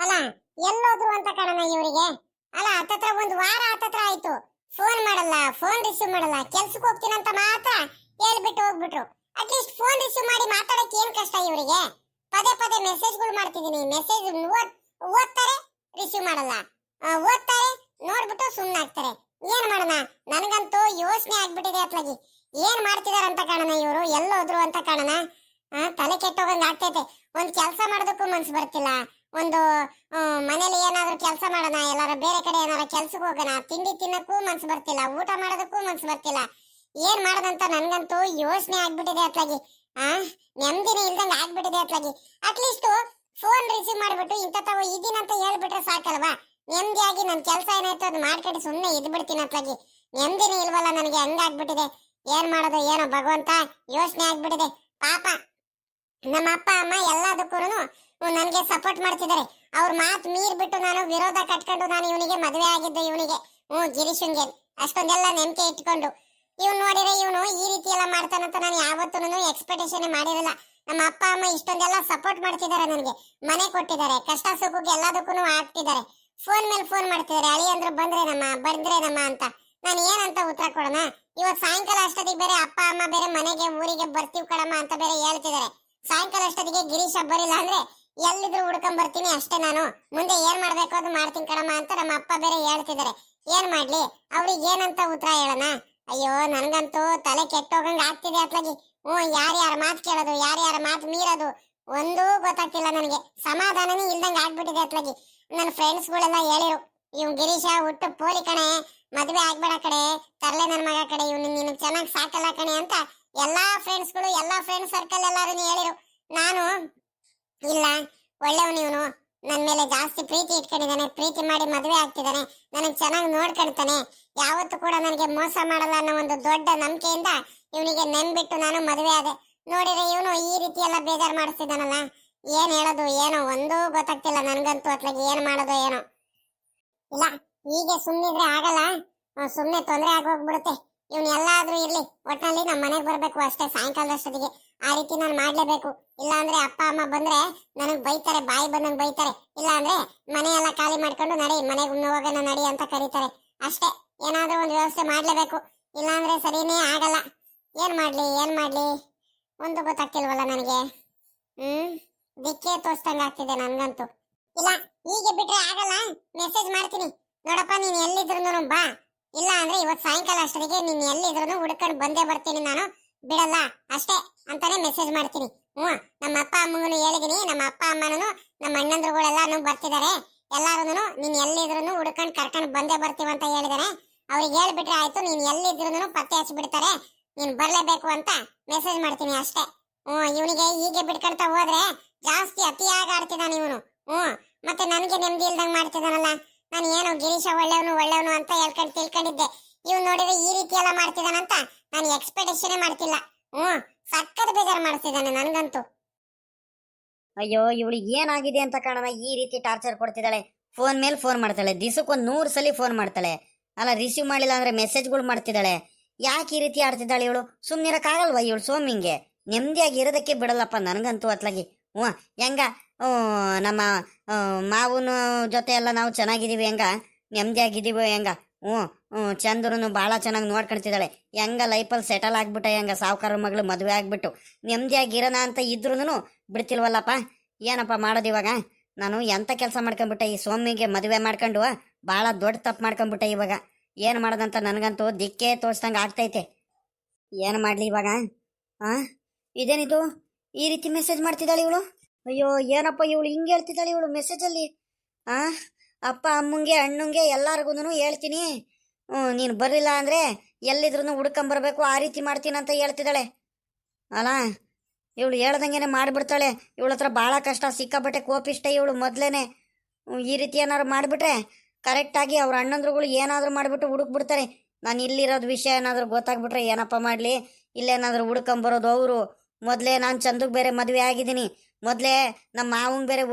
ಅಲ್ಲ ಎಲ್ಲೋದ್ರು ಅಂತ ಕಾಣನ ಇವರಿಗೆ. ಅಲ್ಲ ಹತ್ತತ್ರ ಒಂದು ವಾರ ಹತ್ತತ್ರ ಆಯ್ತು, ಫೋನ್ ಮಾಡಲ್ಲ, ಫೋನ್ ರಿಸೀವ್ ಮಾಡಲ್ಲ. ಕೆಲ್ಸಕ್ಕೆ ಹೋಗ್ತೀನಿ ಅಂತ ಮಾತ್ರ ಹೇಳ್ಬಿಟ್ಟು ಹೋಗ್ಬಿಟ್ರು. ಅಟ್ಲೀಸ್ಟ್ ಫೋನ್ ರಿಸೀವ್ ಮಾಡಿ ಮಾತಾಡಕ್ಕೆ ಏನ್ ಕಷ್ಟ ಇವರಿಗೆ? ಪದೇ ಪದೇ ಮೆಸೇಜ್ಗಳು ಮಾಡ್ತಿದ್ದೀನಿ, ಮೆಸೇಜ್ ಓದ್ತಾರೆ, ರಿಸೀವ್ ಮಾಡಲ್ಲ, ಓದ್ತಾರೆ, ನೋಡ್ಬಿಟ್ಟು ಸುಮ್ಮನಾಗ್ತಾರೆ. ಏನ್ ಮಾಡೋಣ? ನನಗಂತೂ ಯೋಚನೆ ಆಗ್ಬಿಟ್ಟಿದೆ ಅತ್ಲಾಗಿ. ಏನ್ ಮಾಡ್ತಿದಾರಂತ ಕಾಣನ ಇವರು, ಎಲ್ಲೋದ್ರು ಅಂತ ಕಾಣನ. ತಲೆ ಕೆಟ್ಟೋಗಂಗ್ ಆಗ್ತೈತೆ. ಒಂದ್ ಕೆಲಸ ಮಾಡೋದಕ್ಕೂ ಮನ್ಸು ಬರ್ತಿಲ್ಲ. ಒಂದು ಮನೇಲಿ ಏನಾದ್ರೂ ಕೆಲಸ ಮಾಡೋಣ, ಎಲ್ಲಾರ ಬೇರೆ ಕಡೆ ಏನಾರ ಕೆಲ್ಸಕ್ಕೆ ಹೋಗೋಣ, ತಿಂಡಿ ತಿನ್ನಕ್ಕೂ ಮನ್ಸು ಬರ್ತಿಲ್ಲ, ಊಟ ಮಾಡೋದಕ್ಕೂ ಮನ್ಸು ಬರ್ತಿಲ್ಲ. ಏನ್ ಮಾಡೋದಂತ ನನ್ಗಂತೂ ಯೋಚನೆ ಆಗ್ಬಿಟ್ಟಿದೆ ಅತ್ಲಾಗಿ. ನೆಮ್ಮದಿನೇ ಇಲ್ದಂಗ ಆಗ್ಬಿಟ್ಟಿದೆ ಅತ್ಲಾಗಿ. ಅಟ್ಲೀಸ್ಟ್ ಫೋನ್ ರಿಸೀವ್ ಮಾಡ್ಬಿಟ್ಟು ಇಂಥವು ಇದೀನಂತ ಹೇಳ್ಬಿಟ್ರೆ ಸಾಕಲ್ವಾ? ನೆಮ್ಮದಿಯಾಗಿ ನನ್ನ ಕೆಲಸ ಏನಾಯ್ತು ಅದು ಮಾಡ್ಕೊಂಡು ಸುಮ್ಮನೆ ಇದ್ಬಿಡ್ತೀನಿ ಅತ್ಲಾಗಿ. ನೆಮ್ಮದಿನೇ ಇಲ್ವಲ್ಲ ನನಗೆ, ಹಂಗಾಗ್ಬಿಟ್ಟಿದೆ. ಏನ್ ಮಾಡೋದು ಏನೋ ಭಗವಂತ, ಯೋಚನೆ ಆಗ್ಬಿಟ್ಟಿದೆ. ಪಾಪ ನಮ್ಮ ಅಪ್ಪ ಅಮ್ಮ ಎಲ್ಲದಕ್ಕೂ ನನಗೆ ಸಪೋರ್ಟ್ ಮಾಡ್ತಿದ್ದಾರೆ. ಅವ್ರ ಮಾತು ಮೀರ್ ಬಿಟ್ಟು ನಾನು ವಿರೋಧ ಕಟ್ಕೊಂಡು ನಾನು ಇವನಿಗೆ ಮದುವೆ ಆಗಿದ್ದೆ. ಇವನಿಗೆ ಗಿರೀಶನ್ಗೆ ಅಷ್ಟೊಂದೆಲ್ಲ ನಂಬಿಕೆ ಇಟ್ಕೊಂಡು ಇವ್ನು ನೋಡಿದ್ರೆ ಇವನು ಈ ರೀತಿ ಎಲ್ಲ ಮಾಡ್ತಾನಂತ ನಾನು ಯಾವತ್ತೂ ಎಕ್ಸ್ಪೆಕ್ಟೇಷನ್ ಮಾಡಿರಲಿಲ್ಲ. ನಮ್ಮ ಅಪ್ಪ ಅಮ್ಮ ಇಷ್ಟೊಂದೆಲ್ಲ ಸಪೋರ್ಟ್ ಮಾಡ್ತಿದ್ದಾರೆ, ನನಗೆ ಮನೆ ಕೊಟ್ಟಿದ್ದಾರೆ, ಕಷ್ಟ ಸುಖಕ್ಕೆ ಎಲ್ಲದಕ್ಕೂ ಆಗ್ತಿದ್ದಾರೆ. ಫೋನ್ ಮೇಲೆ ಫೋನ್ ಮಾಡ್ತಿದ್ದಾರೆ, ಅಳಿ ಅಂದ್ರೆ ಬಂದ್ರೇನಮ್ಮ ಅಂತ. ನಾನು ಏನಂತ ಉತ್ತರ ಕೊಡೋಣ? ಇವತ್ತು ಸಾಯಂಕಾಲ ಅಷ್ಟೊತ್ತಿಗೆ ಬೇರೆ ಅಪ್ಪ ಅಮ್ಮ ಬೇರೆ ಮನೆಗೆ ಊರಿಗೆ ಬರ್ತೀವಿ ಕಣಮ್ಮ ಅಂತ ಬೇರೆ ಹೇಳ್ತಿದ್ದಾರೆ. ಸಾಯಂಕಾಲ ಅಷ್ಟೊತ್ತಿಗೆ ಗಿರೀಶ್ ಬರಿಲ್ಲ ಅಂದ್ರೆ ಎಲ್ಲಿದ್ರು ಹುಡ್ಕೊಂಡ್ ಬರ್ತೀನಿ ಅಷ್ಟೇ. ನಾನು ಮುಂದೆ ಏನ್ ಮಾಡ್ಬೇಕು ಅದು ಮಾಡ್ತೀನಿ ಕಣಮ್ಮ ಅಂತ ನಮ್ಮ ಅಪ್ಪ ಬೇರೆ ಹೇಳ್ತಿದ್ದಾರೆ. ಏನ್ ಮಾಡ್ಲಿ? ಅವ್ರಿಗೆ ಏನಂತ ಉತ್ತರ ಹೇಳೋಣ? ಅಯ್ಯೋ ನನ್ಗಂತೂ ತಲೆ ಕೆಟ್ಟೋಗಂಗ್ ಆಗ್ತಿದೆ ಅತ್ಲಾಗಿ. ಯಾರ್ಯಾರ ಮಾತು ಕೇಳೋದು, ಯಾರ್ಯಾರ ಮಾತು ಮೀರೋದು ಒಂದೂ ಗೊತ್ತಾಗ್ತಿಲ್ಲ ನನಗೆ. ಸಮಾಧಾನನೇ ಇಲ್ದಂಗ ಆಗ್ಬಿಟ್ಟಿದೆ ಅತ್ಲಾಗಿ. ನನ್ನ ಫ್ರೆಂಡ್ಸ್ಗಳೆಲ್ಲ ಹೇಳಿರು, ಇವ್ ಗಿರೀಶ ಹುಟ್ಟು ಪೋಲಿ ಕಣೆ, ಮದ್ವೆ ಆಗ್ಬೇಡ ಕಡೆ, ತರ್ಲೆ ನನ್ ಮಗ ಕಡೆ, ಇವ್ನು ನೀನು ಚೆನ್ನಾಗಿ ಸಾಕಲ್ಲ ಕಣೆ ಅಂತ ಎಲ್ಲಾ ಫ್ರೆಂಡ್ಸ್ಗಳು, ಎಲ್ಲಾ ಫ್ರೆಂಡ್ ಸರ್ಕಲ್ ಎಲ್ಲಾರು ಹೇಳಿರು. ನಾನು ಇಲ್ಲ, ಒಳ್ಳೆಯವನು ಇವನು, ನನ್ ಮೇಲೆ ಜಾಸ್ತಿ ಪ್ರೀತಿ ಇಟ್ಕೊಂಡಿದ್ದಾನೆ, ಪ್ರೀತಿ ಮಾಡಿ ಮದುವೆ ಆಗ್ತಿದ್ದಾನೆ, ನನಗೆ ಚೆನ್ನಾಗಿ ನೋಡ್ಕೊಳ್ತಾನೆ, ಯಾವತ್ತೂ ಕೂಡ ನನಗೆ ಮೋಸ ಮಾಡಲ್ಲ ಅನ್ನೋ ಒಂದು ದೊಡ್ಡ ನಂಬಿಕೆಯಿಂದ ಇವನಿಗೆ ನೆನ್ಬಿಟ್ಟು ನಾನು ಮದುವೆ ಆದೆ. ನೋಡಿದ್ರೆ ಇವನು ಈ ರೀತಿ ಎಲ್ಲ ಬೇಜಾರು ಮಾಡಿಸ್ತಿದ್ದಾನಲ್ಲ, ಏನ್ ಹೇಳೋದು ಏನೋ ಒಂದೂ ಗೊತ್ತಾಗ್ತಿಲ್ಲ ನನ್ಗಂತೂ. ಅತ್ಲಾಗಿ ಏನ್ ಮಾಡೋದು ಏನೋ. ಇಲ್ಲ ಹೀಗೆ ಸುಮ್ಮನಿದ್ರೆ ಆಗಲ್ಲ, ಸುಮ್ಮನೆ ತೊಂದರೆ ಆಗೋಗ್ಬಿಡುತ್ತೆ. ಇವ್ನು ಎಲ್ಲಾದ್ರೂ ಇರ್ಲಿ, ಒಟ್ನಲ್ಲಿ ನಮ್ಮ ಮನೆಗೆ ಬರ್ಬೇಕು ಅಷ್ಟೇ ಸಾಯಂಕಾಲದಷ್ಟೊತ್ತಿಗೆ. ಆ ರೀತಿ ನಾನು ಮಾಡ್ಲೇಬೇಕು. ಇಲ್ಲ ಅಂದ್ರೆ ಅಪ್ಪ ಅಮ್ಮ ಬಂದ್ರೆ ನನಗ್ ಬೈತಾರೆ, ಬಾಯಿ ಬಂದಂಗ್ ಬೈತಾರೆ. ಇಲ್ಲ ಅಂದ್ರೆ ಮನೆಯೆಲ್ಲ ಖಾಲಿ ಮಾಡ್ಕೊಂಡು ನಡಿ, ಮನೆಗೆ ಹೋಗೋಣ ನಡಿ ಅಂತ ಕರೀತಾರೆ. ಅಷ್ಟೇ, ಏನಾದ್ರೂ ಒಂದು ವ್ಯವಸ್ಥೆ ಮಾಡ್ಲೇಬೇಕು. ಇಲ್ಲ ಅಂದ್ರೆ ಸರಿನೇ ಆಗಲ್ಲ. ಏನ್ ಮಾಡ್ಲಿ ಒಂದು ಗೊತ್ತಾಗ್ತಿಲ್ವಲ್ಲ ನನಗೆ. ದಿಕ್ಕೇ ತೋರ್ಸ್ದಂಗ ಆಗ್ತಿದೆ ನನ್ಗಂತೂ. ಇಲ್ಲ ಹೀಗೆ ಬಿಟ್ರೆ ಆಗಲ್ಲ, ಮೆಸೇಜ್ ಮಾಡ್ತೀನಿ. ನೋಡಪ್ಪ ನೀನ್ ಎಲ್ಲಿದ್ರು ಬಾ, ಇಲ್ಲ ಅಂದ್ರೆ ಇವತ್ ಸಾಯಂಕಾಲ ಅಷ್ಟರಿಗೆ ನೀನ್ ಎಲ್ಲಿದ್ರು ಹುಡ್ಕೊಂಡು ಬಂದೇ ಬರ್ತೀನಿ, ನಾನು ಬಿಡಲ್ಲ ಅಷ್ಟೇ ಅಂತಾನೆ ಮೆಸೇಜ್ ಮಾಡ್ತೀನಿ. ನಮ್ಮ ಅಪ್ಪ ಅಮ್ಮಗೂ ಹೇಳಿದೀನಿ, ನಮ್ಮ ಅಪ್ಪ ಅಮ್ಮನೂ ನಮ್ಮ ಅಣ್ಣಂದ್ರುಗಳೆಲ್ಲಾನು ಬರ್ತಿದ್ದಾರೆ, ಎಲ್ಲಾರು ನೀನ್ ಎಲ್ಲಿದ್ರು ಹುಡ್ಕೊಂಡು ಕರ್ಕೊಂಡು ಬಂದೇ ಬರ್ತೀವಿ ಅಂತ ಹೇಳಿದಾರೆ. ಅವ್ರಿಗೆ ಹೇಳ್ಬಿಟ್ರೆ ಆಯ್ತು, ನೀನ್ ಎಲ್ಲಿದ್ರು ಪತ್ತೆ ಹಚ್ಚಿಬಿಡ್ತಾರೆ, ನೀನ್ ಬರ್ಲೇಬೇಕು ಅಂತ ಮೆಸೇಜ್ ಮಾಡ್ತೀನಿ ಅಷ್ಟೇ. ಇವನಿಗೆ ಹೀಗೆ ಬಿಡ್ಕೊಂತ ಹೋದ್ರೆ ಜಾಸ್ತಿ ಅತಿಯಾಗಿ ಆಡ್ತಿದ್ದಾನೆ ಇವನು. ಮತ್ತೆ ನನಗೆ ನೆಮ್ಮದಿ ಇಲ್ದಂಗ್ ಮಾಡ್ತಿದ್ದಾನಲ್ಲ. ನಾನು ಏನೋ ಗಿರೀಶ ಒಳ್ಳೆಯವನು ಅಂತ ಹೇಳ್ಕೊಂಡು ತಿಳ್ಕೊಂಡಿದ್ದೆ. ಇವ್ ನೋಡಿದ್ರೆ ಈ ರೀತಿ ಎಲ್ಲ ಮಾಡ್ತಿದ್ದಾನಂತ ನಾನು ಎಕ್ಸ್ಪೆಕ್ಟೇಷನ್ ಮಾಡ್ತಿಲ್ಲ. ಸಕ್ಕತ್ ಬೇಜಾರು ಮಾಡ್ತಿದ್ದಾನೆ ನನ್ಗಂತೂ. ಅಯ್ಯೋ ಇವಳಿಗೆ ಏನಾಗಿದೆ ಅಂತ ಕಾಣೋಣ, ಈ ರೀತಿ ಟಾರ್ಚರ್ ಕೊಡ್ತಿದ್ದಾಳೆ. ಫೋನ್ ಮೇಲೆ ಫೋನ್ ಮಾಡ್ತಾಳೆ, ದಿವಸಕ್ಕೊಂದು 100 ಸಲ ಫೋನ್ ಮಾಡ್ತಾಳೆ. ಅಲ್ಲ ರಿಸೀವ್ ಮಾಡಿಲ್ಲ ಅಂದ್ರೆ ಮೆಸೇಜ್ಗಳು ಮಾಡ್ತಿದ್ದಾಳೆ. ಯಾಕೆ ಈ ರೀತಿ ಆಡ್ತಿದ್ದಾಳೆ ಇವಳು? ಸುಮ್ಮನಿರಕ್ಕಾಗಲ್ವಾ ಇವಳು? ಸೋಮಿಂಗೆ ನೆಮ್ಮದಿಯಾಗಿ ಇರೋದಕ್ಕೆ ಬಿಡಲ್ಲಪ್ಪ ನನಗಂತೂ ಅತ್ಲಾಗಿ. ಹೆಂಗ ನಮ್ಮ ಮಾವನ ಜೊತೆ ಎಲ್ಲ ನಾವು ಚೆನ್ನಾಗಿದ್ದೀವಿ, ಹೆಂಗ ನೆಮ್ಮದಿಯಾಗಿದ್ದೀವಿ, ಹೆಂಗ ಚಂದ್ರನು ಭಾಳ ಚೆನ್ನಾಗಿ ನೋಡ್ಕೊಳ್ತಿದ್ದಾಳೆ. ಹೆಂಗ ಲೈಫಲ್ಲಿ ಸೆಟಲ್ ಆಗ್ಬಿಟ್ಟ, ಹೆಂಗ ಸಾವುಕಾರ ಮಗಳು ಮದುವೆ ಆಗ್ಬಿಟ್ಟು ನೆಮ್ಮದಿಯಾಗಿರೋಣ ಅಂತ ಇದ್ರೂ ಬಿಡ್ತಿಲ್ವಲ್ಲಪ್ಪ. ಏನಪ್ಪ ಮಾಡೋದು ಇವಾಗ? ನಾನು ಎಂಥ ಕೆಲಸ ಮಾಡ್ಕೊಂಡ್ಬಿಟ್ಟೆ, ಈ ಸೋಮಿಗೆ ಮದುವೆ ಮಾಡ್ಕೊಂಡು ಭಾಳ ದೊಡ್ಡ ತಪ್ಪು ಮಾಡ್ಕೊಂಡ್ಬಿಟ್ಟೆ. ಇವಾಗ ಏನು ಮಾಡೋದಂತ ನನಗಂತೂ ದಿಕ್ಕೇ ತೋರಿಸ್ದಂಗೆ ಆಗ್ತೈತೆ. ಏನು ಮಾಡಲಿ ಇವಾಗ? ಇದೇನಿದು ಈ ರೀತಿ ಮೆಸೇಜ್ ಮಾಡ್ತಿದ್ದಾಳೆ ಇವಳು? ಅಯ್ಯೋ ಏನಪ್ಪ ಇವಳು ಹಿಂಗೆ ಹೇಳ್ತಿದ್ದಾಳೆ ಇವಳು ಮೆಸೇಜಲ್ಲಿ? ಅಪ್ಪ ಅಮ್ಮಂಗೆ ಅಣ್ಣಂಗೆ ಎಲ್ಲರಿಗೂ ಹೇಳ್ತೀನಿ, ನೀನು ಬರಲಿಲ್ಲ ಅಂದರೆ ಎಲ್ಲಿದ್ರು ಹುಡ್ಕೊಂಬರ್ಬೇಕು, ಆ ರೀತಿ ಮಾಡ್ತೀನಿ ಅಂತ ಹೇಳ್ತಿದ್ದಾಳೆ. ಅಲ್ಲ ಇವಳು ಹೇಳ್ದಂಗೆ ಮಾಡಿಬಿಡ್ತಾಳೆ. ಇವಳ ಹತ್ರ ಭಾಳ ಕಷ್ಟ, ಸಿಕ್ಕಾಪಟ್ಟೆ ಕೋಪಿಷ್ಟ ಇವಳು ಮೊದಲೇನೆ. ಈ ರೀತಿ ಏನಾದ್ರು ಮಾಡಿಬಿಟ್ರೆ ಕರೆಕ್ಟಾಗಿ ಅವ್ರ ಅಣ್ಣಂದ್ರುಗಳು ಏನಾದರೂ ಮಾಡಿಬಿಟ್ಟು ಹುಡುಕ್ಬಿಡ್ತಾರೆ. ನಾನು ಇಲ್ಲಿರೋದು ವಿಷಯ ಏನಾದರೂ ಗೊತ್ತಾಗ್ಬಿಟ್ರೆ ಏನಪ್ಪ ಮಾಡಲಿ? ಇಲ್ಲೇನಾದರೂ ಹುಡ್ಕೊಂಬರೋದು ಅವರು. ಮೊದಲೇ ನಾನು ಚಂದಕ್ಕೆ ಬೇರೆ ಮದುವೆ ಆಗಿದ್ದೀನಿ, ಮೊದಲೇ ನಮ್ಮ ಮಾವಂಗೆ ಬೇರೆ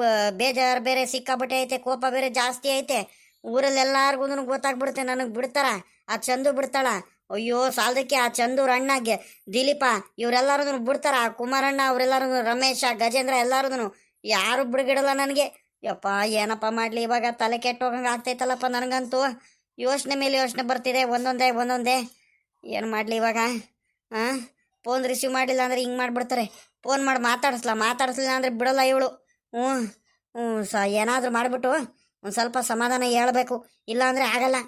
ಬೇಜಾರು ಬೇರೆ ಸಿಕ್ಕಾಪಟ್ಟೆ ಐತೆ, ಕೋಪ ಬೇರೆ ಜಾಸ್ತಿ ಐತೆ. ಊರಲ್ಲಿ ಎಲ್ಲಾರ್ಗು ಗೊತ್ತಾಗ್ಬಿಡುತ್ತೆ, ನನಗೆ ಬಿಡ್ತಾರ, ಆ ಚಂದು ಬಿಡ್ತಾಳ. ಅಯ್ಯೋ ಸಾಲದಕ್ಕೆ ಆ ಚಂದೂರ್ ಅಣ್ಣಗೆ ದಿಲೀಪ ಇವರೆಲ್ಲರೂ ಬಿಡ್ತಾರ, ಕುಮಾರಣ್ಣ ಅವರೆಲ್ಲರೂ, ರಮೇಶ ಗಜೇಂದ್ರ ಎಲ್ಲರೂ ಯಾರು ಬಿಡುಗಿಡಲ್ಲ ನನಗೆ. ಯಪ್ಪ ಏನಪ್ಪ ಮಾಡಲಿ ಇವಾಗ ತಲೆ ಕೆಟ್ಟೋಗಂಗೆ ಆಗ್ತೈತಲ್ಲಪ್ಪ ನನಗಂತೂ ಯೋಚನೆ ಮೇಲೆ ಯೋಚನೆ ಬರ್ತಿದೆ ಒಂದೊಂದೇ ಏನು ಮಾಡಲಿ ಇವಾಗ ಹಾಂ ಫೋನ್ ರಿಸೀವ್ ಮಾಡಿಲ್ಲ ಅಂದರೆ ಹಿಂಗೆ ಮಾಡಿಬಿಡ್ತಾರೆ ಫೋನ್ ಮಾಡಿ ಮಾತಾಡಿಸ್ಲಿಲ್ಲ ಅಂದರೆ ಬಿಡಲ್ಲ ಇವಳು ಹ್ಞೂ ಹ್ಞೂ ಏನಾದರೂ ಮಾಡಿಬಿಟ್ಟು ಒಂದು ಸ್ವಲ್ಪ ಸಮಾಧಾನ ಹೇಳ್ಬೇಕು ಇಲ್ಲ ಅಂದರೆ ಆಗಲ್ಲ.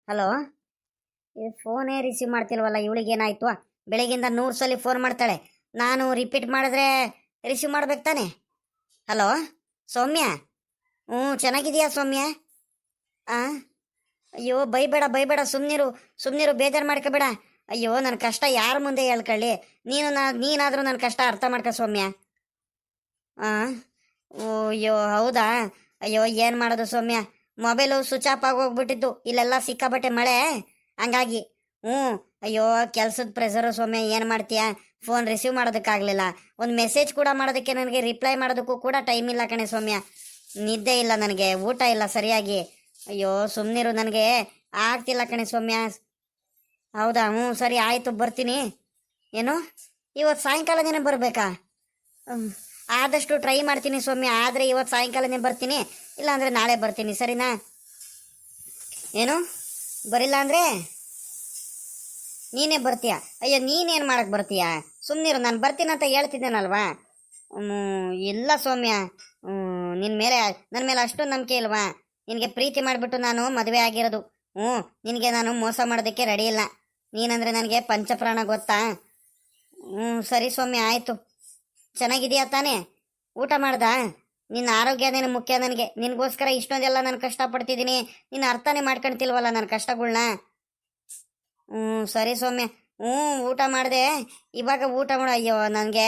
ಹಲೋ, ಇದು ಫೋನೇ ರಿಸೀವ್ ಮಾಡ್ತಿಲ್ವಲ್ಲ ಇವಳಿಗೇನಾಯ್ತು? ಬೆಳಗಿಂದ 100 ಸಲ ಫೋನ್ ಮಾಡ್ತಾಳೆ, ನಾನು ರಿಪೀಟ್ ಮಾಡಿದ್ರೆ ರಿಸೀವ್ ಮಾಡ್ಬೇಕು ತಾನೆ? ಹಲೋ ಸೌಮ್ಯ, ಹ್ಞೂ ಚೆನ್ನಾಗಿದೆಯಾ ಸೌಮ್ಯ? ಅಯ್ಯೋ ಬೈಬೇಡ ಸುಮ್ಮನಿರು ಬೇಜಾರು ಮಾಡ್ಕೋಬೇಡ. ಅಯ್ಯೋ ನನ್ನ ಕಷ್ಟ ಯಾರ ಮುಂದೆ ಹೇಳ್ಕೊಳ್ಳಿ? ನೀನಾದರೂ ನನ್ನ ಕಷ್ಟ ಅರ್ಥ ಮಾಡ್ಕೊ ಸೌಮ್ಯ. ಓ ಅಯ್ಯೋ ಹೌದಾ? ಅಯ್ಯೋ ಏನು ಮಾಡೋದು ಸೌಮ್ಯ, ಮೊಬೈಲು ಸ್ವಿಚ್ ಆಫ್ ಆಗಿ ಹೋಗ್ಬಿಟ್ಟಿದ್ದು, ಇಲ್ಲೆಲ್ಲ ಸಿಕ್ಕಾಬಟ್ಟೆ ಮಳೆ ಹಂಗಾಗಿ. ಅಯ್ಯೋ ಕೆಲಸದ ಪ್ರೆಸರು ಸೌಮ್ಯ, ಏನು ಮಾಡ್ತೀಯಾ? ಫೋನ್ ರಿಸೀವ್ ಮಾಡೋದಕ್ಕಾಗಲಿಲ್ಲ, ಒಂದು ಮೆಸೇಜ್ ಕೂಡ ಮಾಡೋದಕ್ಕೆ ನನಗೆ ರಿಪ್ಲೈ ಮಾಡೋದಕ್ಕೂ ಕೂಡ ಟೈಮ್ ಇಲ್ಲ ಕಣೆ ಸೌಮ್ಯ. ನಿದ್ದೆ ಇಲ್ಲ ನನಗೆ, ಊಟ ಇಲ್ಲ ಸರಿಯಾಗಿ. ಅಯ್ಯೋ ಸುಮ್ಮನಿರು, ನನಗೆ ಆಗ್ತಿಲ್ಲ ಕಣೆ ಸೌಮ್ಯ. ಹೌದಾ? ಸರಿ ಆಯಿತು ಬರ್ತೀನಿ. ಏನು ಇವತ್ತು ಸಾಯಂಕಾಲನೇ ಬರಬೇಕಾ? ಆದಷ್ಟು ಟ್ರೈ ಮಾಡ್ತೀನಿ ಸೌಮ್ಯ, ಆದರೆ ಇವತ್ತು ಸಾಯಂಕಾಲನೇ ಬರ್ತೀನಿ, ಇಲ್ಲಾಂದರೆ ನಾಳೆ ಬರ್ತೀನಿ ಸರಿನಾ? ಏನು ಬರಿಲ್ಲ ಅಂದರೆ ನೀನೇ ಬರ್ತೀಯ? ಅಯ್ಯೋ ನೀನೇನು ಮಾಡಕ್ಕೆ ಬರ್ತೀಯಾ? ಸುಮ್ಮನಿರು, ನಾನು ಬರ್ತೀನಿ ಅಂತ ಹೇಳ್ತಿದ್ದೇನಲ್ವಾ? ಇಲ್ಲ ಸೌಮ್ಯ, ನನ್ನ ಮೇಲೆ ಅಷ್ಟೊಂದು ನಂಬಿಕೆ ಇಲ್ವಾ? ನಿನಗೆ ಪ್ರೀತಿ ಮಾಡಿಬಿಟ್ಟು ನಾನು ಮದುವೆ ಆಗಿರೋದು. ನಿನಗೆ ನಾನು ಮೋಸ ಮಾಡೋದಕ್ಕೆ ರೆಡಿ ಇಲ್ಲ. ನೀನಂದರೆ ನನಗೆ ಪಂಚಪ್ರಾಣ ಗೊತ್ತಾ? ಸರಿ ಸೌಮ್ಯ ಆಯಿತು. ಚೆನ್ನಾಗಿದೆಯಾ ತಾನೇ? ಊಟ ಮಾಡ್ದಾ? ನಿನ್ನ ಆರೋಗ್ಯನೇ ಮುಖ್ಯ ನನಗೆ. ನಿನಗೋಸ್ಕರ ಇಷ್ಟೊಂದೆಲ್ಲ ನಾನು ಕಷ್ಟಪಡ್ತಿದ್ದೀನಿ, ನೀನು ಅರ್ಥನೇ ಮಾಡ್ಕೊಳ್ತಿಲ್ವಲ್ಲ ನನ್ನ ಕಷ್ಟಗಳ್ನ. ಸರಿ ಸೌಮ್ಯ, ಊಟ ಮಾಡಿದೆ. ಇವಾಗ ಊಟ ಮಾಡು. ಅಯ್ಯೋ ನನಗೆ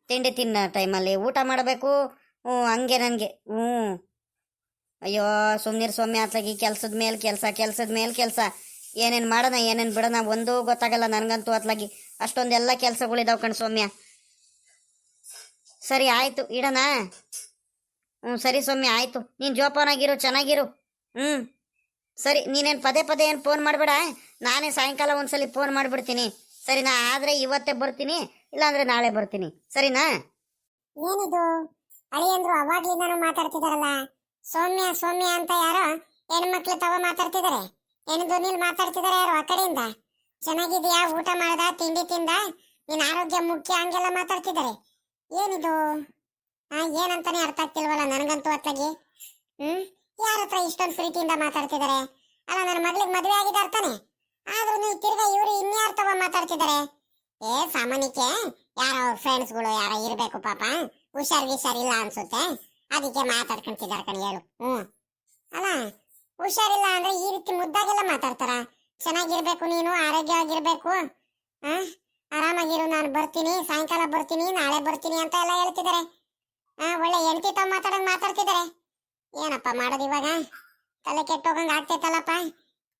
ತಿಂಡಿ ತಿನ್ನೋ ಟೈಮಲ್ಲಿ ಊಟ ಮಾಡಬೇಕು, ಹಂಗೆ ನನಗೆ. ಅಯ್ಯೋ ಸುಮ್ಮನಿರು ಸೌಮ್ಯ, ಅತ್ಲಾಗಿ ಕೆಲಸದ ಮೇಲೆ ಕೆಲಸ ಏನೇನು ಮಾಡೋಣ ಏನೇನು ಬಿಡೋಣ ಒಂದೂ ಗೊತ್ತಾಗಲ್ಲ ನನಗಂತೂ. ಅತ್ಲಾಗಿ ಅಷ್ಟೊಂದೆಲ್ಲ ಕೆಲಸಗಳಿದಾವೆ ಕಣ್ ಸೌಮ್ಯ. ಸರಿ ಆಯಿತು ಇಡೋಣ. ಸರಿ ಸೌಮ್ಯ ಆಯಿತು, ನೀನು ಜೋಪಾನಾಗಿರು, ಚೆನ್ನಾಗಿರು. ಸರಿ, ನೀನೇನು ಪದೇ ಏನು ಫೋನ್ ಮಾಡಬೇಡ, ನಾನೇ ಸಾಯಂಕಾಲ ಒಂದ್ಸಲಿ ಫೋನ್ ಮಾಡಿಬಿಡ್ತೀನಿ ಸರಿನಾ? ಆದರೆ ಇವತ್ತೇ ಬರ್ತೀನಿ, ಇಲ್ಲಾಂದರೆ ನಾಳೆ ಬರ್ತೀನಿ ಸರಿನಾ? ಏನಿದು ಅಳಿಯಂದ್ರು ಅವಾಗ್ಲಿಂದಾನು ಮಾತಾಡ್ತಿದಾರಲ್ಲ, ಸೌಮ್ಯ ಅಂತ ಯಾರೋ ಹೆಣ್ಮಕ್ಳು ತವ ಮಾತಾಡ್ತಿದ್ದಾರೆ, ಹೆಣ್ಣು ಧ್ವನಿಲ್ ಮಾತಾಡ್ತಿದಾರೆ ಯಾರು ಆ ಕಡೆಯಿಂದ. ಚೆನ್ನಾಗಿದೆಯಾ, ಊಟ ಮಾಡ್ದ, ತಿಂಡಿ ತಿಂದ, ನಿನ್ನ ಆರೋಗ್ಯ ಮುಖ್ಯ, ಹಂಗೆಲ್ಲ ಮಾತಾಡ್ತಿದ್ದಾರೆ. ಏನಿದು ಏನಂತಾನೆ ಅರ್ಥ ಆಗ್ತಿಲ್ವಲ್ಲ ನನಗಂತೂ ಅತ್ಲಾಗಿ. ಯಾರ ಹತ್ರ ಇಷ್ಟೊಂದು ಪ್ರೀತಿಯಿಂದ ಮಾತಾಡ್ತಿದ್ದಾರೆ? ಅಲ್ಲ ನನ್ನ ಮಗಳಿಗೆ ಮದುವೆ ಆಗಿದೆ ಅರ್ಥನೇ, ಆದ್ರೂ ತಿರ್ಗಾ ಇವರು ಇನ್ಯಾರ ತವ ಮಾತಾಡ್ತಿದ್ದಾರೆ? ಸಾಮಾನ್ಯಕ್ಕೆ ಯಾರೋ ಫ್ರೆಂಡ್ಸ್ಗಳು ಯಾರೋ ಇರ್ಬೇಕು ಪಾಪ, ಹುಷಾರಿಲ್ಲ ಅನ್ಸುತ್ತೆ, ಅದಕ್ಕೆ ಮಾತಾಡ್ಕೊಂತಿದ್ದಾರೆ ಕಣ್ ಹೇಳು. ಅಲ್ಲ ಹುಷಾರಿಲ್ಲ ಅಂದ್ರೆ ಈ ರೀತಿ ಮುದ್ದಾಗೆಲ್ಲ ಮಾತಾಡ್ತಾರ? ಚೆನ್ನಾಗಿರ್ಬೇಕು, ನೀನು ಆರೋಗ್ಯವಾಗಿರ್ಬೇಕು, ಆರಾಮಾಗಿರು, ನಾನು ಬರ್ತೀನಿ, ಸಾಯಂಕಾಲ ಬರ್ತೀನಿ, ನಾಳೆ ಬರ್ತೀನಿ ಅಂತ ಎಲ್ಲ ಹೇಳ್ತಿದ್ದಾರೆ. ಒಳ್ಳೆ ಹೆಂಡತಿ ತಾವ್ ಮಾತಾಡ್ತಿದ್ದಾರೆ. ಏನಪ್ಪ ಮಾಡೋದು ಇವಾಗ? ತಲೆ ಕೆಟ್ಟೋಗಂಗ್ ಆಗ್ತೈತಲ್ಲಪ್ಪ.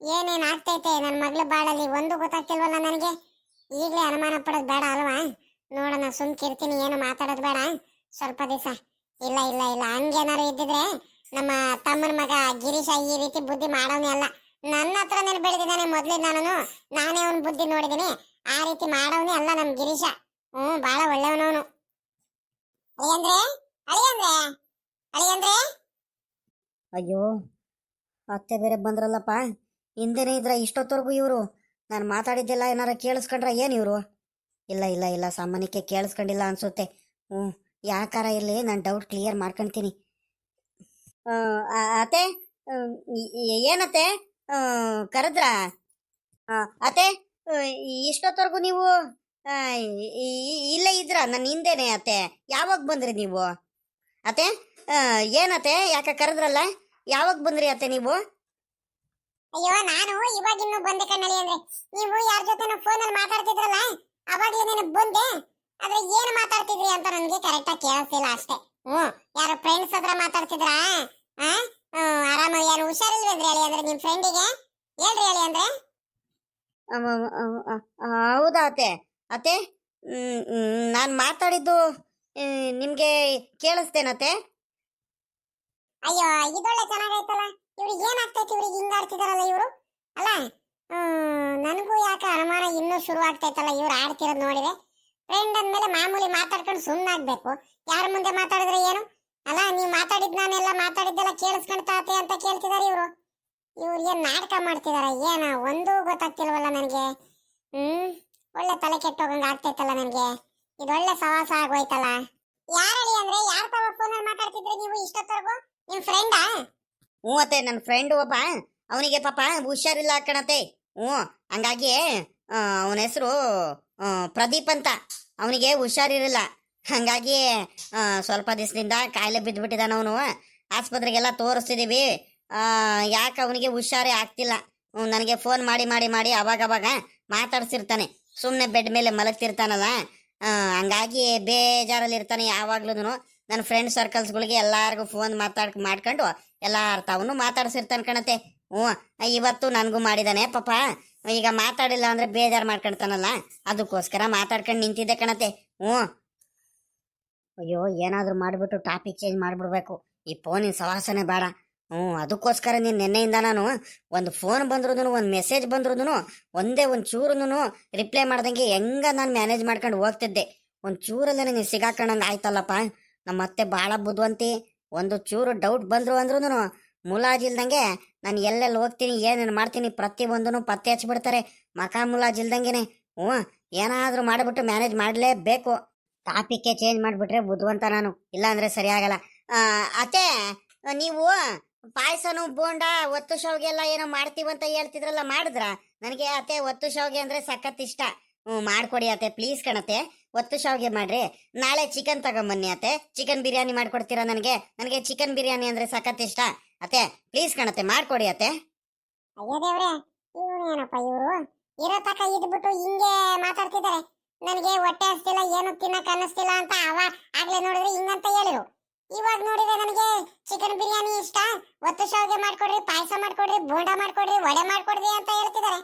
ಏನೇನ್ ಆಗ್ತೈತೆ ನನ್ನ ಮಗ್ಳು ಬಾಳಲ್ಲಿ ಒಂದು ಗೊತ್ತಾಗ್ತಿಲ್ವಲ್ಲ ನನಗೆ. ಈಗಲೇ ಅನುಮಾನ ಪಡೋದು ಬೇಡ ಅಲ್ವಾ? ನೋಡೋಣ, ಸುಮ್ಕಿರ್ತೀನಿ, ಏನು ಮಾತಾಡೋದು ಬೇಡ ಸ್ವಲ್ಪ ದಿವಸ. ಇಲ್ಲ ಹಂಗೇನಾರು ಇದ್ದಿದ್ರೆ ನಮ್ಮ ತಮ್ಮನ ಮಗ ಗಿರೀಶ ಈ ರೀತಿ ಬುದ್ಧಿ ಮಾಡೋನೇ ಅಲ್ಲ. ನನ್ನ ಹತ್ರನೇ ಬೆಳೆದಿದ್ದಾನೆ ಮೊದ್ಲಿಂದ, ನಾನೇ ಅವನ ಬುದ್ಧಿ ನೋಡಿದೀನಿ, ಆ ರೀತಿ ಮಾಡೋನೇ ಅಲ್ಲ ನಮ್ ಗಿರೀಶ. ಬಾಳ ಒಳ್ಳೆಯವನವನು. ಅಳಿಯಂದ್ರೆ ಅಯ್ಯೋ ಅತ್ತೆ ಬೇರೆ ಬಂದ್ರಲ್ಲಪ್ಪ, ಹಿಂದೆನೇ ಇದ್ರ ಇಷ್ಟೊತ್ತವರೆಗೂ ಇವರು ನಾನು ಮಾತಾಡಿದ್ದೆಲ್ಲ ಏನಾರ ಕೇಳಿಸ್ಕೊಂಡ್ರ ಏನು ಇವರು? ಇಲ್ಲ ಸಾಮಾನ್ಯಕ್ಕೆ ಕೇಳಿಸ್ಕೊಂಡಿಲ್ಲ ಅನ್ಸುತ್ತೆ. ಯಾಕಾರ ಇರಲಿ, ನಾನು ಡೌಟ್ ಕ್ಲಿಯರ್ ಮಾಡ್ಕೊಳ್ತೀನಿ. ಅತ್ತೆ, ಏನತ್ತೆ ಕರೆದ್ರ? ಅತ್ತೆ ಇಷ್ಟೊತ್ತವರೆಗೂ ನೀವು ಇಲ್ಲೇ ಇದ್ರ ನನ್ನ ಹಿಂದೆನೆ? ಅತ್ತೆ ಯಾವಾಗ ಬಂದ್ರಿ ನೀವು? ಅತ್ತೆ ಏನತ್ತೆ ಯಾಕ ಕರೆದ್ರಲ್ಲ, ಯಾವಾಗ ಬಂದ್ರಿ ಅತ್ತೆ ನೀವು? ಅಯ್ಯೋ ನಾನು ಇವಾಗಿನ್ನು ಬಂದೆ ಕಣ್ಣಲ್ಲಿ. ಅಂದ್ರೆ ನೀವು ಯಾರ ಜೊತೆ ಫೋನಲ್ಲಿ ಮಾತಾಡ್ತಿದ್ರಲ್ಲ ಅವಾಗ್ಲೇ ನೆನಪು ಬಂದೆ, ಆದ್ರೆ ಏನು ಮಾತಾಡ್ತಿದ್ರಿ ಅಂತ ನನಗೆ ಕರೆಕ್ಟ್ ಆಗಿ ಕೇಳಿಸ್ತಿಲ್ಲ ಅಷ್ಟೇ. ಯಾರೋ ಫ್ರೆಂಡ್ಸ್ ಹತ್ರ ಮಾತಾಡ್ತಿದ್ರಾ? ಆರಾಮ, ಏನು ಹುಷಾರಿಲ್ವೇಂದ್ರಿ ಹೇಳಿ ಅಂದ್ರೆ ನಿಮ್ ಫ್ರೆಂಡಿಗೆ ಹೇಳ್ರಿ ಹೇಳಿ ಅಂದ್ರೆ. ಹೌದಾ ಅತ್ತೆ ನಾನು ಮಾತಾಡಿದ್ದು ನಿಮ್ಗೆ ಕೇಳಿಸ್ತೇನತ್ತೆ? ಅಯ್ಯೋ ಇದೊಳ್ಳೆ ಚೆನ್ನಾಗೈತಲ್ಲ, ಇವ್ರಿಗೆ ಏನಾಗ್ತೈತಿ, ಇವ್ರಿಗೆ ಹಿಂಗಾಡ್ತಿದಾರಲ್ಲ ಇವರು. ಅಲ್ಲ ನನಗೂ ಯಾಕೆ ಅನುಮಾನ ಇನ್ನೂ ಶುರು ಆಗ್ತೈತಲ್ಲ ಇವ್ರು ಆಡ್ತಿರೋದು ನೋಡಿದ್ರೆ. ಫ್ರೆಂಡ್ ಅಂದ್ಮೇಲೆ ಮಾಮೂಲಿ ಮಾತಾಡ್ಕೊಂಡು ಸುಮ್ಮನಾಗ್ಬೇಕು, ಯಾರ ಮುಂದೆ ಮಾತಾಡಿದ್ರೆ ಏನು? ಅಲ್ಲ ನೀವ್ ಮಾತಾಡಿದ್ ನಾನೆಲ್ಲ ಮಾತಾಡಿದ್ದೆಲ್ಲ ಕೇಳಿಸ್ಕೊಂತಾತೆ ಅಂತ ಕೇಳ್ತಿದಾರೆ ಇವ್ರು. ಇವ್ರು ಏನ್ ನಾಟಕ ಮಾಡ್ತಿದಾರ ಏನ ಒಂದು ಗೊತ್ತಾಗ್ತಿಲ್ವಲ್ಲ ನನಗೆ. ಒಳ್ಳೆ ತಲೆ ಕೆಟ್ಟೋಗಂಗ ಆಗ್ತೈತಲ್ಲ ನನಗೆ. ಇದೊಳ್ಳೆ ಸವಾಸ ಆಗೋಯ್ತಲ್ಲ. ಯಾರಳಿ ಅಂದ್ರೆ ಯಾರ ತವ ಫೋನಲ್ಲಿ ಮಾತಾಡ್ತಿದ್ರಿ ನೀವು ಇಷ್ಟೊತ್ತವರೆಗೂ? ನಿಮ್ ಫ್ರೆಂಡಾ? ಹ್ಞೂ ಅತ್ತೆ, ನನ್ನ ಫ್ರೆಂಡ್ ಒಬ್ಬ, ಅವನಿಗೆ ಪಾಪ ಹುಷಾರಿಲ್ಲ ಕಣತೆ. ಹ್ಞೂ, ಹಂಗಾಗಿ ಅವನ ಹೆಸರು ಪ್ರದೀಪ್ ಅಂತ. ಅವನಿಗೆ ಹುಷಾರಿರಲಿಲ್ಲ, ಹಂಗಾಗಿ ಸ್ವಲ್ಪ ದಿವಸದಿಂದ ಕಾಯಿಲೆ ಬಿದ್ದುಬಿಟ್ಟಿದ್ದಾನ ಅವನು. ಆಸ್ಪತ್ರೆಗೆಲ್ಲ ತೋರಿಸ್ತಿದ್ದೀವಿ. ಯಾಕೆ ಅವನಿಗೆ ಹುಷಾರೇ ಆಗ್ತಿಲ್ಲ. ನನಗೆ ಫೋನ್ ಮಾಡಿ ಮಾಡಿ ಮಾಡಿ ಅವಾಗವಾಗ ಮಾತಾಡ್ಸಿರ್ತಾನೆ. ಸುಮ್ಮನೆ ಬೆಡ್ ಮೇಲೆ ಮಲಗ್ತಿರ್ತಾನಲ್ಲ, ಹಂಗಾಗಿ ಬೇಜಾರಲ್ಲಿರ್ತಾನೆ ಯಾವಾಗ್ಲೂ. ನನ್ನ ಫ್ರೆಂಡ್ ಸರ್ಕಲ್ಸ್ಗಳಿಗೆ ಎಲ್ಲಾರ್ಗು ಫೋನ್ ಮಾಡ್ಕೊಂಡು ಎಲ್ಲಾರ ತಾವನು ಮಾತಾಡ್ಸಿರ್ತಾನೆ ಕಣತೆ. ಹ್ಞೂ, ಇವತ್ತು ನನಗೂ ಮಾಡಿದಾನೆ ಪಾಪ. ಈಗ ಮಾತಾಡಿಲ್ಲ ಅಂದ್ರೆ ಬೇಜಾರು ಮಾಡ್ಕೊಳ್ತಾನಲ್ಲ, ಅದಕ್ಕೋಸ್ಕರ ಮಾತಾಡ್ಕೊಂಡು ನಿಂತಿದ್ದೆ ಕಣತೆ. ಹ್ಞೂ, ಅಯ್ಯೋ ಏನಾದರೂ ಮಾಡಿಬಿಟ್ಟು ಟಾಪಿಕ್ ಚೇಂಜ್ ಮಾಡಿಬಿಡ್ಬೇಕು. ಈ ಫೋನಿನ ಸವಾಸನೆ ಬೇಡ. ಅದಕ್ಕೋಸ್ಕರ ನೀನು ನಿನ್ನೆಯಿಂದ ನಾನು ಒಂದು ಫೋನ್ ಬಂದ್ರೂ ಒಂದು ಮೆಸೇಜ್ ಬಂದ್ರೂ ಒಂದೇ ಒಂದು ಚೂರು ರಿಪ್ಲೈ ಮಾಡ್ದಂಗೆ ಹೆಂಗ ನಾನು ಮ್ಯಾನೇಜ್ ಮಾಡ್ಕೊಂಡು ಹೋಗ್ತಿದ್ದೆ. ಒಂದು ಚೂರಲ್ಲೇ ನೀನು ಸಿಗಾಕೊಂಡಂಗೆ ಆಯ್ತಲ್ಲಪ್ಪ. ನಮ್ಮ ಅತ್ತೆ ಭಾಳ ಬುದ್ಧಿವಂತಿ. ಒಂದು ಚೂರು ಡೌಟ್ ಬಂದ್ರು ಅಂದ್ರೂ ಮುಲಾಜಿಲ್ದಂಗೆ ನಾನು ಎಲ್ಲೆಲ್ಲಿ ಹೋಗ್ತೀನಿ ಏನೇನು ಮಾಡ್ತೀನಿ ಪ್ರತಿಯೊಂದೂ ಪತ್ತೆ ಹಚ್ಬಿಡ್ತಾರೆ ಮುಲಾಜಿಲ್ದಂಗೆನೆ. ಏನಾದರೂ ಮಾಡಿಬಿಟ್ಟು ಮ್ಯಾನೇಜ್ ಮಾಡಲೇಬೇಕು. ಟಾಪಿಕ್ಕೇ ಚೇಂಜ್ ಮಾಡಿಬಿಟ್ರೆ ಬುದ್ಧಿವಂತ ನಾನು, ಇಲ್ಲಾಂದರೆ ಸರಿಯಾಗಲ್ಲ. ಅತ್ತೆ, ನೀವು ಪಾಯಸನು ಬೋಂಡ ಒತ್ತು ಶಾವಿಗೆ ಎಲ್ಲ ಏನೋ ಮಾಡ್ತೀವಂತ ಹೇಳ್ತಿದ್ರಲ್ಲ, ಮಾಡಿದ್ರ? ನನಗೆ ಅತ್ತೆ ಒತ್ತು ಶಾವಿಗೆ ಅಂದರೆ ಸಖತ್ ಇಷ್ಟ. ಮಾಡ್ಕೊಡಿ ಅತ್ತೆ ಪ್ಲೀಸ್ ಕಣತೆ, ಒತ್ತು ಶಾವಿಗೆ ಮಾಡ್ರಿ. ನಾಳೆ ಚಿಕನ್ ತಗೊಂಬನ್ನಿ ಅತ್ತೆ, ಚಿಕನ್ ಬಿರಿಯಾನಿ ಮಾಡ್ಕೊಡ್ತೀರಾ ನನಗೆ? ನನಗೆ ಚಿಕನ್ ಬಿರಿಯಾನಿ ಅಂದರೆ ಸಖತ್ ಇಷ್ಟ ಅತ್ತೆ, ಪ್ಲೀಸ್ ಕಣತೆ ಮಾಡ್ಕೊಡಿ ಅತ್ತೆ. ಅಯ್ಯೋ ದೇವ್ರೆ, ಇವ್ರು ಏನಪ್ಪ ಇವರು ಇರೋ ತಕ ಇದ್ಬಿಟ್ಟು ಹಿಂಗೆ ಮಾತಾಡ್ತಿದ್ದಾರೆ. ನನಗೆ ಹೊಟ್ಟೆ ಹಸ್ತಿಲ್ಲ, ಏನು ತಿನ್ನಕ್ ಅನ್ನಿಸ್ತಿಲ್ಲ ಅಂತ ಆಗ್ಲೇ ನೋಡಿದ್ರೆ ಹಿಂಗಂತ ಹೇಳಿರು. ಇವಾಗ ನೋಡಿದ್ರೆ ನನಗೆ ಚಿಕನ್ ಬಿರಿಯಾನಿ ಇಷ್ಟ, ಒತ್ತು ಶಾವಿಗೆ ಮಾಡ್ಕೊಡ್ರಿ, ಪಾಯಸ ಮಾಡ್ಕೊಡ್ರಿ, ಬೋಂಡ ಮಾಡ್ಕೊಡ್ರಿ, ವಡೆ ಮಾಡ್ಕೊಡ್ರಿ ಅಂತ ಹೇಳ್ತಿದ್ದಾರೆ.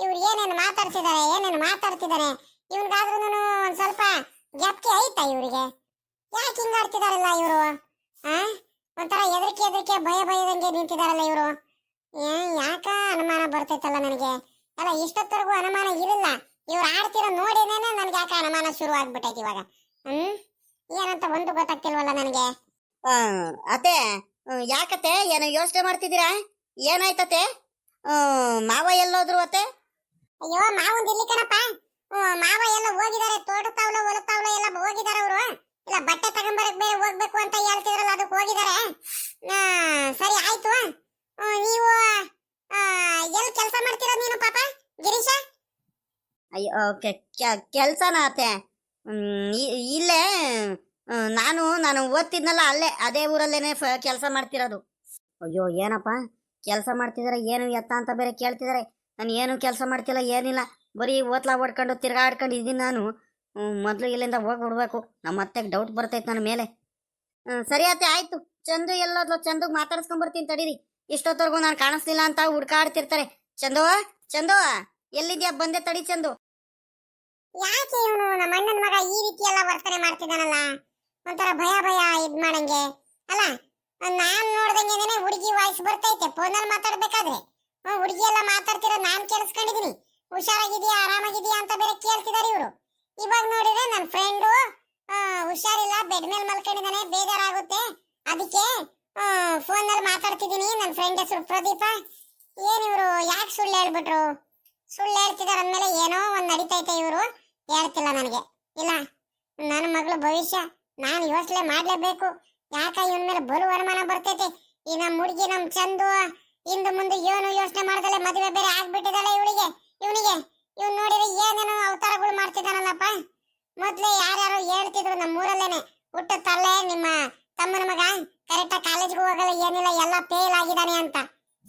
ಇವ್ರು ಏನೇನು ಮಾತಾಡ್ತಿದ್ದಾರೆ. ಇವ್ನಿಗಾದ್ರೂ ಒಂದ್ ಸ್ವಲ್ಪ ಜ್ಞಾಪಕಿ ಐತಾ ಇವ್ರಿಗೆ? ಯಾಕೆ ಹಿಂಗ ಆಡ್ತಿದಾರಲ್ಲ ಇವರು? ಒಂಥರ ಹೆದರಿಕೆ ಭಯದಂಗೆ ನಿಂತಿದಾರಲ್ಲ ಇವರು. ಯಾಕ ಅನುಮಾನ ಬರ್ತೈತಲ್ಲ ನನಗೆ. ಅಲ್ಲ ಇಷ್ಟೊತ್ತವರೆಗೂ ಅನುಮಾನ ಇರಲಿಲ್ಲ, ಇವ್ರು ಆಡ್ತಿರೋ ನೋಡಿನೇನೆ ನನಗೆ ಯಾಕೆ ಅನುಮಾನ ಶುರು ಆಗ್ಬಿಟ್ಟೈತಿ ಇವಾಗ. ಏನಂತ ಒಂದು ಗೊತ್ತಾಗ್ತಿಲ್ವಲ್ಲ ನನಗೆ. ಅತ್ತೆ, ಯಾಕತ್ತೆ ಏನೋ ಯೋಚನೆ ಮಾಡ್ತಿದ್ದೀರಾ? ಏನಾಯ್ತತೆ? ಮಾವ ಎಲ್ಲೋದ್ರು ಅತ್ತೆ? ಅಯ್ಯೋ ಮಾವಂದ್ ಇಲ್ಲಿ ಕಣಪ್ಪ. ಮಾವ ಎಲ್ಲ ಹೋಗಿದ್ದಾರೆ, ತೋಟತಾವ್ಲ ಹೊಲತಾವ್ಲ ಎಲ್ಲ ಹೋಗಿದ್ದಾರೆ ಅವರು. ಇಲ್ಲ ಬಟ್ಟೆ ತಗೊಂಬರಕ್ ಬೇರೆ ಹೋಗ್ಬೇಕು ಅಂತ ಹೇಳ್ತಿದ್ರಲ್ಲ, ಅದಕ್ಕೆ ಹೋಗಿದ್ದಾರೆ. ಸರಿ ಆಯ್ತು. ನೀವು ಎಲ್ಲಿ ಕೆಲಸ ಮಾಡ್ತೀರಾ ನೀನು ಪಾಪ ಗಿರೀಶ? ಅಯ್ಯೋ ಕೆಲ್ಸನ ಅತ್ತೆ? ಇಲ್ಲೇ ನಾನು ಓದ್ತಿದ್ನಲ್ಲ, ಅದೇ ಊರಲ್ಲೇನೆ ಕೆಲಸ ಮಾಡ್ತಿರೋದು. ಅಯ್ಯೋ ಏನಪ್ಪ ಕೆಲಸ ಮಾಡ್ತಿದಾರೆ, ಏನು ಎತ್ತ ಅಂತ ಬೇರೆ ಕೇಳ್ತಿದ್ದಾರೆ. ನಾನು ಏನು ಕೆಲಸ ಮಾಡ್ತಿಲ್ಲ, ಏನಿಲ್ಲ, ಬರೀ ಓತ್ಲಾ ಓಡ್ಕೊಂಡು ತಿರ್ಗಾಡ್ಕೊಂಡು ಇದ್ದೀನಿ ನಾನು. ಮೊದಲು ಇಲ್ಲಿಂದ ಹೋಗ್ಬಿಡ್ಬೇಕು, ನಮ್ಮ ಅತ್ತೆಗೆ ಡೌಟ್ ಬರ್ತೈತೆ ನನ್ನ ಮೇಲೆ. ಸರಿ ಅತ್ತೆ ಆಯ್ತು. ಚಂದು ಎಲ್ಲೋದ್ಲು, ಚಂದುಗ್ ಮಾತಾಡ್ಸ್ಕೊಂಡ್ಬರ್ತೀನಿ ತಡೀರಿ. ಇಷ್ಟೊತ್ತವರೆಗೂ ನಾನು ಕಾಣಿಸ್ಲಿಲ್ಲ ಅಂತ ಹುಡ್ಕಾಡ್ತಿರ್ತಾರೆ. ಚಂದು ಎಲ್ಲಿದ್ಯಾ? ಬಂದೆ ತಡಿ ಚಂದು. ಯಾಕೆ ಇವನು ನಮ್ಮ ಅಣ್ಣನ ಮಗ ಈ ರೀತಿ ಎಲ್ಲ ವರ್ತನೆ ಮಾಡ್ತಿದ್ದಾನಲ್ಲ? ಒಂಥರ ಭಯ ಇದ್ ಮಾಡಂಗೆ ಅಲ್ಲ. ನಾನ್ ನೋಡ್ದಂಗೆನೆ ಹುಡುಗಿ ವಾಯ್ಸ್ ಬರ್ತೈತೆ ಫೋನಲ್ಲಿ ಮಾತಾಡ್ಬೇಕಾದ್ರೆ. ಹುಡುಗಿ ಎಲ್ಲ ಮಾತಾಡ್ತಿರೋ ನಾನ್ ಕೇಳಿಸ್ಕೊಂಡಿದೀನಿ. ಹುಷಾರಾಗಿದ್ಯಾ, ಆರಾಮಾಗಿದ್ಯಾ ಅಂತ ಬೇರೆ ಕೇಳ್ತಿದಾರೆ ಇವರು. ಇವಾಗ ನೋಡಿದ್ರೆ ನನ್ನ ಫ್ರೆಂಡು ಹುಷಾರಿಲ್ಲ, ಬೆಡ್ ಮೇಲೆ ಮಲ್ಕೊಂಡಿದ್ದಾನೆ, ಬೇಜಾರಾಗುತ್ತೆ, ಅದಕ್ಕೆ ಫೋನಲ್ಲಿ ಮಾತಾಡ್ತಿದ್ದೀನಿ. ನನ್ನ ಫ್ರೆಂಡ್ ಹೆಸರು ಪ್ರದೀಪ. ಏನ್ ಇವರು ಯಾಕೆ ಸುಳ್ಳು ಹೇಳ್ಬಿಟ್ರು? ಸುಳ್ಳು ಹೇಳ್ತಿದಾರ ಅಂದ್ಮೇಲೆ ಏನೋ ಒಂದ್ ನಡೀತೈತೆ. ಇವರು ಹೇಳ್ತಿಲ್ಲ ನನಗೆ. ಇಲ್ಲ, ನನ್ನ ಮಗಳು ಭವಿಷ್ಯ ನಾನು ಯೋಚನೆ ಮಾಡ್ಲೇಬೇಕು. ಯಾಕ ಇವನ್ ಮೇಲೆ ಬಲು ಅನುಮಾನ ಬರ್ತೈತೆ. ಈ ನಮ್ಮ ಹುಡುಗಿ ನಮ್ ಚಂದು ಇಂದು ಮುಂದೆ ಏನು ಯೋಚನೆ ಮಾಡ್ದಲೆ ಮದುವೆ ಬೇರೆ ಆಗ್ಬಿಟ್ಟಿದ್ದಾಳೆ ಇವನಿಗೆ ಇವ್ ನೋಡಿದ್ರೆ ಏನೇನೋ ಅವತಾರಗಳು ಮಾಡ್ತಿದ್ದಾನಲ್ಲಪ್ಪ. ಮೊದ್ಲೇ ಯಾರ್ಯಾರು ಹೇಳ್ತಿದ್ರು ನಮ್ಮೂರಲ್ಲೇನೆ, ಹುಟ್ಟು ತಲ್ಲೆ ನಿಮ್ಮ ತಮ್ಮನ ಮಗ ಕರೆಕ್ಟಾಗಿ ಕಾಲೇಜ್ಗೆ ಹೋಗಲ್ಲ, ಏನಿಲ್ಲ, ಎಲ್ಲ ಫೇಲ್ ಆಗಿದ್ದಾನೆ ಅಂತ.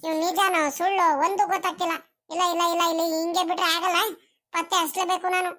ಇವ್ ನಿಜಾನೋ ಸುಳ್ಳು ಒಂದು ಗೊತ್ತಾಗ್ತಿಲ್ಲ. ಇಲ್ಲ ಹಿಂಗೆ ಬಿಟ್ರೆ ಆಗಲ್ಲ, ಪತ್ತೆ ಹಚ್ಲೇಬೇಕು ನಾನು.